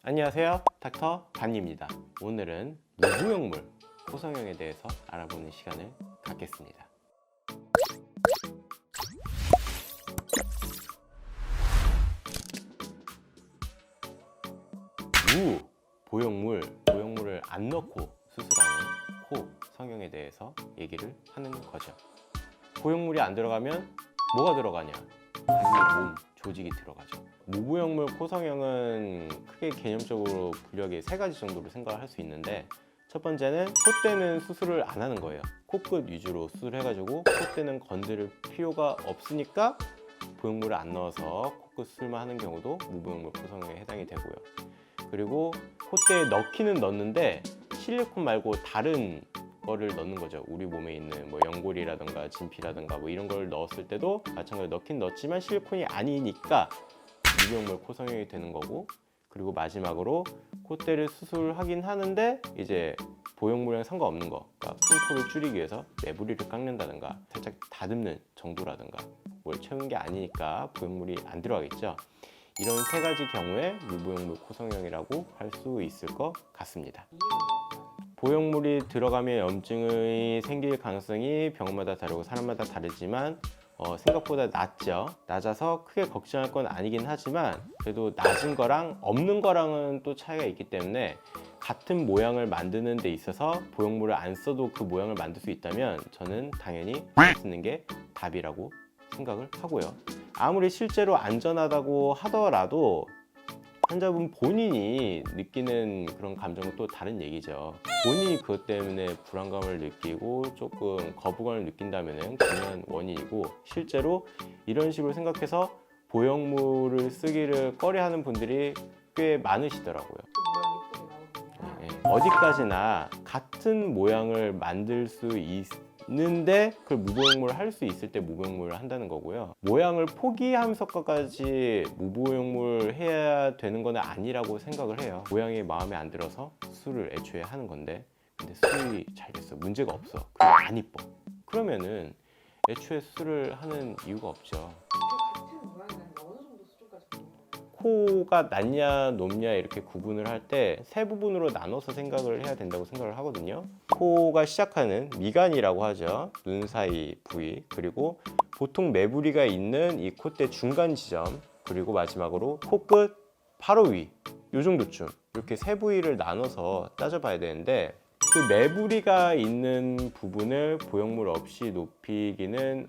안녕하세요, 닥터 반입니다. 오늘은 무부용물 코성형에 대해서 알아보는 시간을 갖겠습니다. 보형물을 안 넣고 수술하는 코 성형에 대해서 얘기를 하는 거죠. 보형물이 안 들어가면 뭐가 들어가냐? 자기 몸 조직이 들어가죠. 무보형물 코성형은 크게 개념적으로 분류하기 세 가지 정도로 생각을 할 수 있는데, 첫 번째는 콧대는 수술을 안 하는 거예요. 코끝 위주로 수술해가지고 콧대는 건드릴 필요가 없으니까 보형물을 안 넣어서 코끝 수술만 하는 경우도 무보형물 코성형에 해당이 되고요. 그리고 콧대에 넣기는 넣는데 실리콘 말고 다른 거를 넣는 거죠. 우리 몸에 있는 뭐 연골이라든가 진피라든가 뭐 이런 걸 넣었을 때도 마찬가지로 넣긴 넣지만 실리콘이 아니니까 무보형물 코성형이 되는 거고, 그리고 마지막으로 콧대를 수술하긴 하는데 이제 보형물이랑 상관없는 거, 그러니까 큰 코를 줄이기 위해서 매부리를 깎는다든가 살짝 다듬는 정도라든가 뭘 채우는 게 아니니까 보형물이 안 들어가겠죠. 이런 세 가지 경우에 무보형물 코성형이라고 할 수 있을 것 같습니다. 보형물이 들어가면 염증이 생길 가능성이 병마다 다르고 사람마다 다르지만 생각보다 낮아서 크게 걱정할 건 아니긴 하지만, 그래도 낮은 거랑 없는 거랑은 또 차이가 있기 때문에 같은 모양을 만드는 데 있어서 보형물을 안 써도 그 모양을 만들 수 있다면 저는 당연히 안 쓰는 게 답이라고 생각을 하고요. 아무리 실제로 안전하다고 하더라도 환자분 본인이 느끼는 그런 감정은 또 다른 얘기죠. 본인이 그것 때문에 불안감을 느끼고 조금 거부감을 느낀다면 그냥 원인이고, 실제로 이런 식으로 생각해서 보형물을 쓰기를 꺼려하는 분들이 꽤 많으시더라고요. 어디까지나 같은 모양을 만들 수 있는데 그걸 무보형물을 할 수 있을 때 무보형물을 한다는 거고요. 모양을 포기하면서까지 무보형물 해야 되는 건 아니라고 생각을 해요. 모양이 마음에 안 들어서 수술을 애초에 하는 건데, 근데 수술이 잘 됐어, 문제가 없어, 그게 안 이뻐, 그러면은 애초에 수술을 하는 이유가 없죠. 코가 낮냐 높냐 이렇게 구분을 할 때 세 부분으로 나눠서 생각을 해야 된다고 생각을 하거든요. 코가 시작하는 미간이라고 하죠. 눈 사이 부위, 그리고 보통 매부리가 있는 이 콧대 중간 지점, 그리고 마지막으로 코끝 바로 위, 요 정도쯤, 이렇게 세 부위를 나눠서 따져봐야 되는데, 그 매부리가 있는 부분을 보형물 없이 높이기는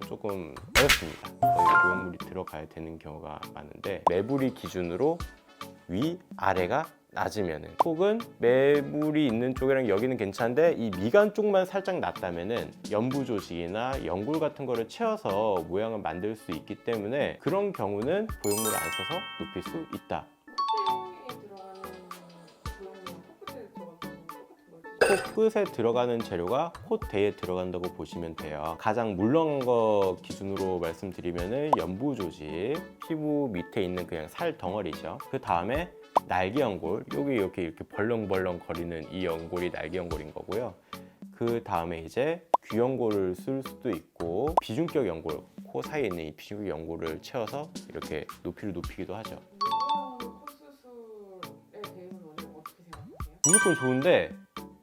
조금 어렵습니다. 거의 보형물이 들어가야 되는 경우가 많은데, 매부리 기준으로 위, 아래가 낮으면은, 혹은 매부리 있는 쪽이랑 여기는 괜찮은데 이 미간 쪽만 살짝 낮다면은 연부 조직이나 연골 같은 거를 채워서 모양을 만들 수 있기 때문에 그런 경우는 보형물을 안 써서 높일 수 있다. 코끝에 들어가는 재료가 콧대에 들어간다고 보시면 돼요. 가장 물렁한 거 기준으로 말씀드리면은 연부 조직, 피부 밑에 있는 그냥 살 덩어리죠. 그 다음에 날개 연골, 여기 이렇게 벌렁벌렁 거리는 이 연골이 날개 연골인 거고요. 그 다음에 이제 귀 연골을 쓸 수도 있고, 비중격 연골, 코 사이에 있는 이 비중격 연골을 채워서 이렇게 높이를 높이기도 하죠. 무조건 좋은데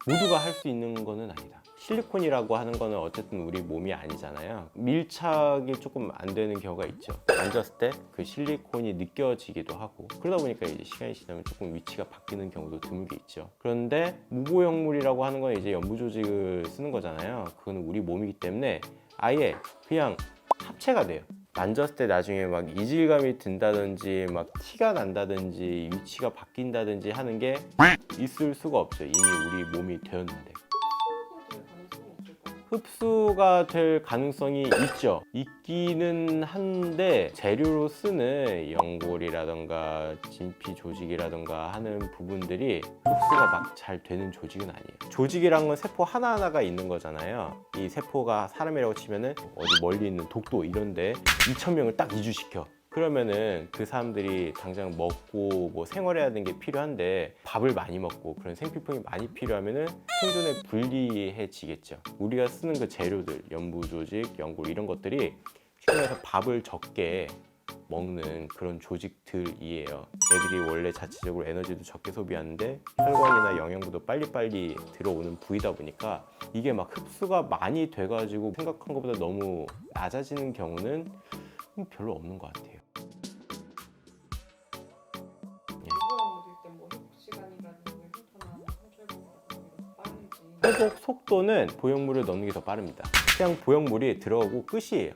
모두가 할 수 있는 거는 아니다. 실리콘이라고 하는 거는 어쨌든 우리 몸이 아니잖아요. 밀착이 조금 안 되는 경우가 있죠. 만졌을 때 그 실리콘이 느껴지기도 하고, 그러다 보니까 이제 시간이 지나면 조금 위치가 바뀌는 경우도 드물게 있죠. 그런데 무보형물이라고 하는 건 이제 연부 조직을 쓰는 거잖아요. 그거는 우리 몸이기 때문에 아예 그냥 합체가 돼요. 만졌을 때 나중에 막 이질감이 든다든지 막 티가 난다든지 위치가 바뀐다든지 하는 게 있을 수가 없죠. 이미 우리 몸이 되었는데. 흡수가 될 가능성이 있죠. 있기는 한데 재료로 쓰는 연골이라던가 진피 조직이라던가 하는 부분들이 흡수가 막 잘 되는 조직은 아니에요. 조직이란 건 세포 하나하나가 있는 거잖아요. 이 세포가 사람이라고 치면은 어디 멀리 있는 독도 이런데 2,000명을 딱 이주시켜. 그러면은 그 사람들이 당장 먹고 뭐 생활해야 되는 게 필요한데, 밥을 많이 먹고 그런 생필품이 많이 필요하면은 생존에 불리해지겠죠. 우리가 쓰는 그 재료들, 연부 조직, 연골 이런 것들이 최근에서 밥을 적게 먹는 그런 조직들이에요. 애들이 원래 자체적으로 에너지도 적게 소비하는데 혈관이나 영양분도 빨리빨리 들어오는 부위다 보니까 이게 막 흡수가 많이 돼가지고 생각한 것보다 너무 낮아지는 경우는 별로 없는 것 같아요. 회복 속도는 보형물을 넣는 게 더 빠릅니다. 그냥 보형물이 들어가고 끝이에요.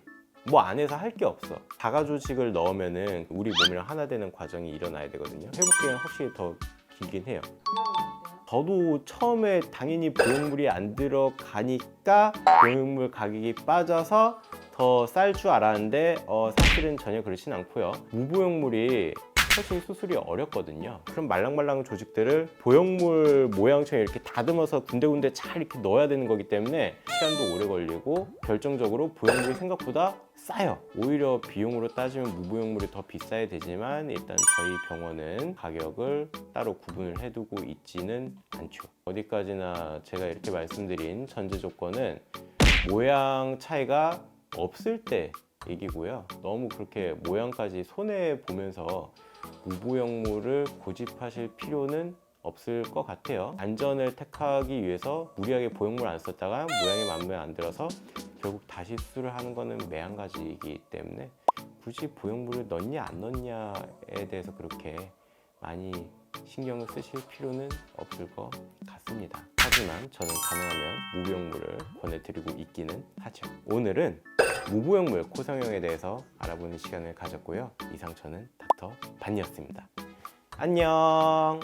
뭐 안에서 할 게 없어. 자가 조직을 넣으면은 우리 몸이랑 하나 되는 과정이 일어나야 되거든요. 회복 기간이 확실히 더 길긴 해요. 저도 처음에 당연히 보형물이 안 들어가니까 보형물 가격이 빠져서 더 쌀 줄 알았는데 사실은 전혀 그렇진 않고요. 무보형물이 훨씬 수술이 어렵거든요. 그럼 말랑말랑 조직들을 보형물 모양처럼 이렇게 다듬어서 군데군데 잘 이렇게 넣어야 되는 거기 때문에 시간도 오래 걸리고 결정적으로 보형물이 생각보다 싸요. 오히려 비용으로 따지면 무보형물이 더 비싸야 되지만 일단 저희 병원은 가격을 따로 구분을 해두고 있지는 않죠. 어디까지나 제가 이렇게 말씀드린 전제 조건은 모양 차이가 없을 때 얘기고요. 너무 그렇게 모양까지 손해 보면서 무보형물을 고집하실 필요는 없을 것 같아요. 안전을 택하기 위해서 무리하게 보형물 안 썼다가 모양이 마음에 안 들어서 결국 다시 수술을 하는 거는 매한가지이기 때문에 굳이 보형물을 넣냐 안 넣냐에 대해서 그렇게 많이 신경을 쓰실 필요는 없을 것 같습니다. 하지만 저는 가능하면 무보형물을 권해드리고 있기는 하죠. 오늘은 무보형물 코성형에 대해서 알아보는 시간을 가졌고요. 이상 저는 닥터 반이었습니다. 안녕.